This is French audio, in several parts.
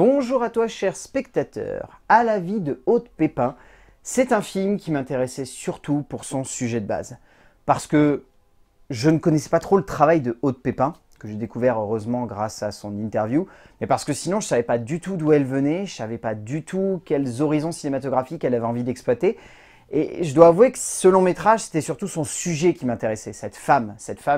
Bonjour à toi cher spectateur, À la vie de Aude Pépin, c'est un film qui m'intéressait surtout pour son sujet de base. Parce que je ne connaissais pas trop le travail de Aude Pépin, que j'ai découvert heureusement grâce à son interview, mais parce que sinon je ne savais pas du tout d'où elle venait, je ne savais pas du tout quels horizons cinématographiques elle avait envie d'exploiter. Et je dois avouer que ce long métrage, c'était surtout son sujet qui m'intéressait, cette femme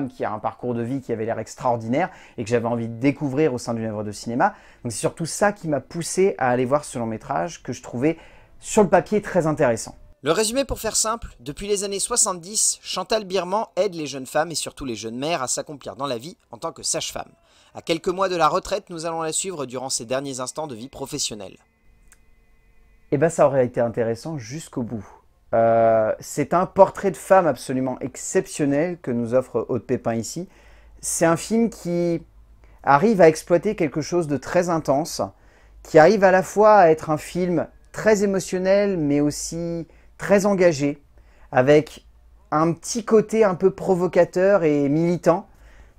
qui a un parcours de vie qui avait l'air extraordinaire et que j'avais envie de découvrir au sein d'une œuvre de cinéma. Donc c'est surtout ça qui m'a poussé à aller voir ce long métrage que je trouvais sur le papier très intéressant. Le résumé pour faire simple, depuis les années 70, Chantal Birman aide les jeunes femmes et surtout les jeunes mères à s'accomplir dans la vie en tant que sage-femme. À quelques mois de la retraite, nous allons la suivre durant ses derniers instants de vie professionnelle. Et ben ça aurait été intéressant jusqu'au bout. C'est un portrait de femme absolument exceptionnel que nous offre Aude Pépin ici. C'est un film qui arrive à exploiter quelque chose de très intense, qui arrive à la fois à être un film très émotionnel mais aussi très engagé, avec un petit côté un peu provocateur et militant.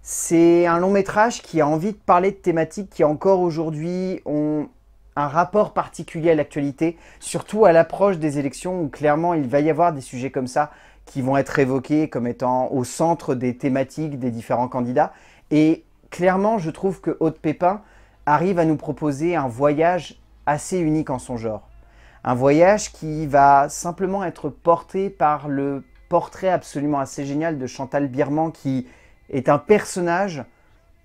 C'est un long métrage qui a envie de parler de thématiques qui encore aujourd'hui ont un rapport particulier à l'actualité, surtout à l'approche des élections où clairement il va y avoir des sujets comme ça qui vont être évoqués comme étant au centre des thématiques des différents candidats. Et clairement, je trouve que Aude Pépin arrive à nous proposer un voyage assez unique en son genre. Un voyage qui va simplement être porté par le portrait absolument assez génial de Chantal Birman, qui est un personnage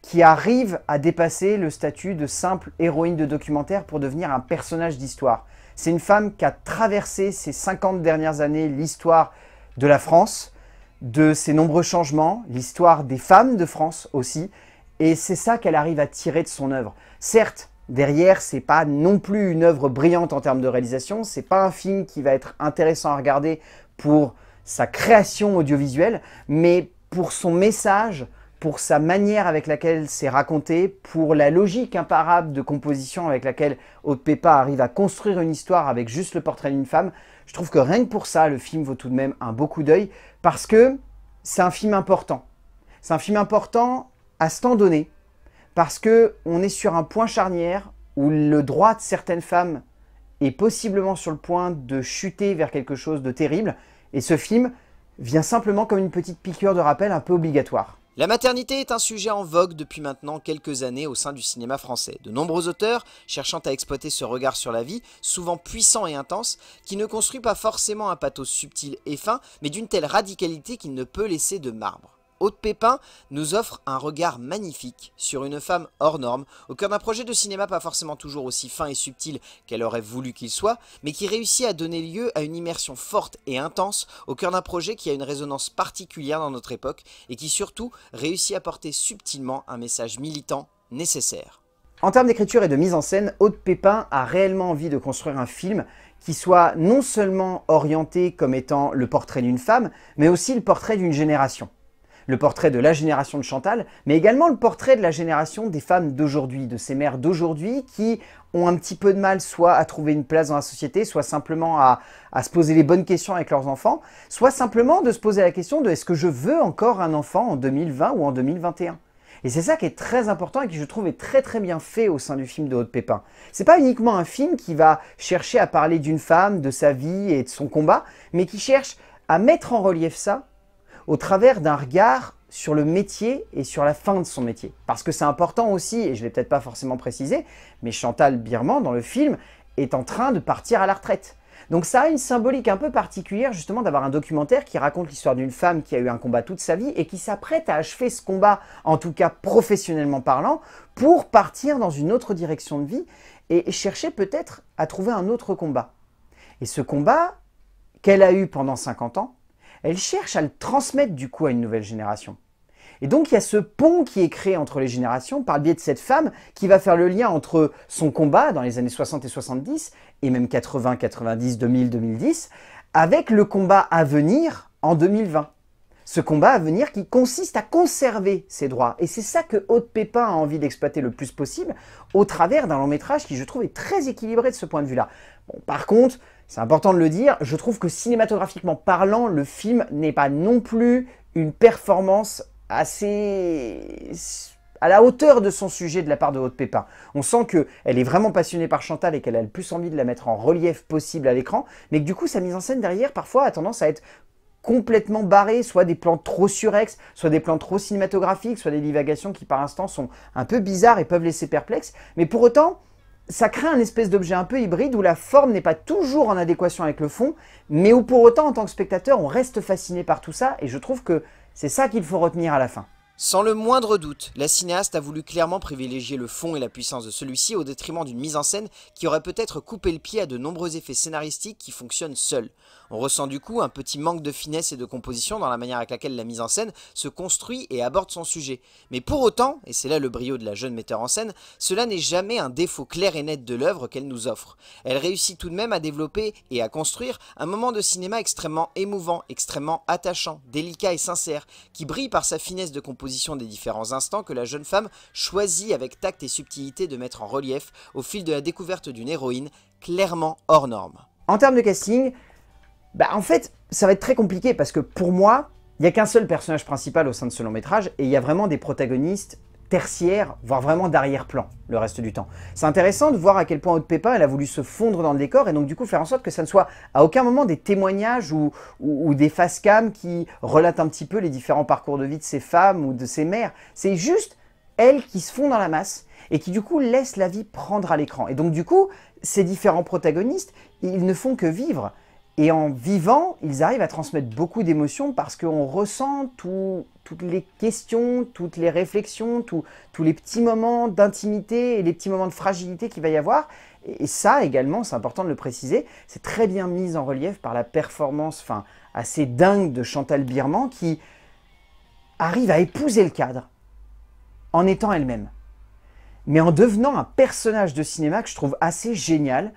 qui arrive à dépasser le statut de simple héroïne de documentaire pour devenir un personnage d'histoire. C'est une femme qui a traversé ces 50 dernières années l'histoire de la France, de ses nombreux changements, l'histoire des femmes de France aussi, et c'est ça qu'elle arrive à tirer de son œuvre. Certes, derrière, c'est pas non plus une œuvre brillante en termes de réalisation, c'est pas un film qui va être intéressant à regarder pour sa création audiovisuelle, mais pour son message, pour sa manière avec laquelle c'est raconté, pour la logique imparable de composition avec laquelle Aude Pépin arrive à construire une histoire avec juste le portrait d'une femme, je trouve que rien que pour ça, le film vaut tout de même un beau coup d'œil, parce que c'est un film important. C'est un film important à ce temps donné, parce qu'on est sur un point charnière où le droit de certaines femmes est possiblement sur le point de chuter vers quelque chose de terrible, et ce film vient simplement comme une petite piqûre de rappel un peu obligatoire. La maternité est un sujet en vogue depuis maintenant quelques années au sein du cinéma français. De nombreux auteurs, cherchant à exploiter ce regard sur la vie, souvent puissant et intense, qui ne construit pas forcément un pathos subtil et fin, mais d'une telle radicalité qu'il ne peut laisser de marbre. Aude Pépin nous offre un regard magnifique sur une femme hors norme, au cœur d'un projet de cinéma pas forcément toujours aussi fin et subtil qu'elle aurait voulu qu'il soit, mais qui réussit à donner lieu à une immersion forte et intense au cœur d'un projet qui a une résonance particulière dans notre époque et qui surtout réussit à porter subtilement un message militant nécessaire. En termes d'écriture et de mise en scène, Aude Pépin a réellement envie de construire un film qui soit non seulement orienté comme étant le portrait d'une femme, mais aussi le portrait d'une génération. Le portrait de la génération de Chantal, mais également le portrait de la génération des femmes d'aujourd'hui, de ces mères d'aujourd'hui qui ont un petit peu de mal soit à trouver une place dans la société, soit simplement à se poser les bonnes questions avec leurs enfants, soit simplement de se poser la question de est-ce que je veux encore un enfant en 2020 ou en 2021 ? Et c'est ça qui est très important et qui je trouve est très très bien fait au sein du film de Aude Pépin. C'est pas uniquement un film qui va chercher à parler d'une femme, de sa vie et de son combat, mais qui cherche à mettre en relief ça au travers d'un regard sur le métier et sur la fin de son métier. Parce que c'est important aussi, et je ne l'ai peut-être pas forcément précisé, mais Chantal Birman, dans le film, est en train de partir à la retraite. Donc ça a une symbolique un peu particulière justement d'avoir un documentaire qui raconte l'histoire d'une femme qui a eu un combat toute sa vie et qui s'apprête à achever ce combat, en tout cas professionnellement parlant, pour partir dans une autre direction de vie et chercher peut-être à trouver un autre combat. Et ce combat qu'elle a eu pendant 50 ans, elle cherche à le transmettre du coup à une nouvelle génération. Et donc il y a ce pont qui est créé entre les générations par le biais de cette femme qui va faire le lien entre son combat dans les années 60 et 70, et même 80, 90, 2000, 2010, avec le combat à venir en 2020. Ce combat à venir qui consiste à conserver ses droits. Et c'est ça que Aude Pépin a envie d'exploiter le plus possible au travers d'un long métrage qui, je trouve, est très équilibré de ce point de vue-là. Bon, par contre, c'est important de le dire, je trouve que cinématographiquement parlant, le film n'est pas non plus une performance assez à la hauteur de son sujet de la part de Aude Pépin. On sent qu'elle est vraiment passionnée par Chantal et qu'elle a le plus envie de la mettre en relief possible à l'écran, mais que du coup sa mise en scène derrière parfois a tendance à être complètement barrée, soit des plans trop surex, soit des plans trop cinématographiques, soit des divagations qui par instant sont un peu bizarres et peuvent laisser perplexe, mais pour autant ça crée un espèce d'objet un peu hybride où la forme n'est pas toujours en adéquation avec le fond, mais où pour autant en tant que spectateur on reste fasciné par tout ça et je trouve que c'est ça qu'il faut retenir à la fin. Sans le moindre doute, la cinéaste a voulu clairement privilégier le fond et la puissance de celui-ci au détriment d'une mise en scène qui aurait peut-être coupé le pied à de nombreux effets scénaristiques qui fonctionnent seuls. On ressent du coup un petit manque de finesse et de composition dans la manière avec laquelle la mise en scène se construit et aborde son sujet. Mais pour autant, et c'est là le brio de la jeune metteur en scène, cela n'est jamais un défaut clair et net de l'œuvre qu'elle nous offre. Elle réussit tout de même à développer et à construire un moment de cinéma extrêmement émouvant, extrêmement attachant, délicat et sincère, qui brille par sa finesse de composition des différents instants que la jeune femme choisit avec tact et subtilité de mettre en relief au fil de la découverte d'une héroïne clairement hors norme. En termes de casting, en fait, ça va être très compliqué parce que pour moi, il n'y a qu'un seul personnage principal au sein de ce long métrage et il y a vraiment des protagonistes tertiaires, voire vraiment d'arrière-plan le reste du temps. C'est intéressant de voir à quel point Aude Pépin elle a voulu se fondre dans le décor et donc du coup faire en sorte que ça ne soit à aucun moment des témoignages ou des face cam qui relatent un petit peu les différents parcours de vie de ces femmes ou de ces mères. C'est juste elles qui se font dans la masse et qui du coup laissent la vie prendre à l'écran. Et donc du coup, ces différents protagonistes, ils ne font que vivre. Et en vivant, ils arrivent à transmettre beaucoup d'émotions parce qu'on ressent toutes les questions, toutes les réflexions, tous les petits moments d'intimité et les petits moments de fragilité qu'il va y avoir. Et ça également, c'est important de le préciser, c'est très bien mis en relief par la performance assez dingue de Chantal Birman qui arrive à épouser le cadre en étant elle-même. Mais en devenant un personnage de cinéma que je trouve assez génial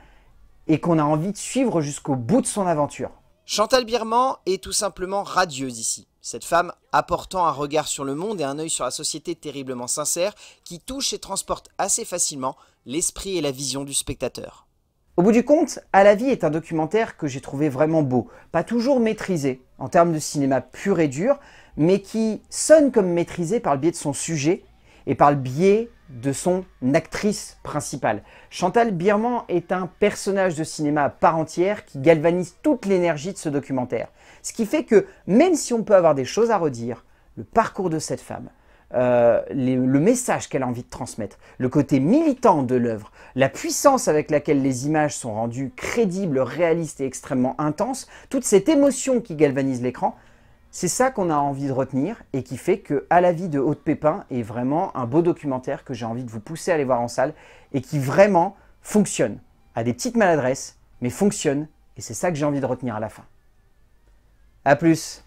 et qu'on a envie de suivre jusqu'au bout de son aventure. Chantal Birman est tout simplement radieuse ici. Cette femme apportant un regard sur le monde et un œil sur la société terriblement sincère qui touche et transporte assez facilement l'esprit et la vision du spectateur. Au bout du compte, À la vie est un documentaire que j'ai trouvé vraiment beau, pas toujours maîtrisé en termes de cinéma pur et dur, mais qui sonne comme maîtrisé par le biais de son sujet et par le biais de son actrice principale. Chantal Birman est un personnage de cinéma à part entière qui galvanise toute l'énergie de ce documentaire. Ce qui fait que même si on peut avoir des choses à redire, le parcours de cette femme, le message qu'elle a envie de transmettre, le côté militant de l'œuvre, la puissance avec laquelle les images sont rendues crédibles, réalistes et extrêmement intenses, toute cette émotion qui galvanise l'écran, c'est ça qu'on a envie de retenir et qui fait que À la vie de Aude Pépin est vraiment un beau documentaire que j'ai envie de vous pousser à aller voir en salle et qui vraiment fonctionne. A des petites maladresses, mais fonctionne et c'est ça que j'ai envie de retenir à la fin. A plus!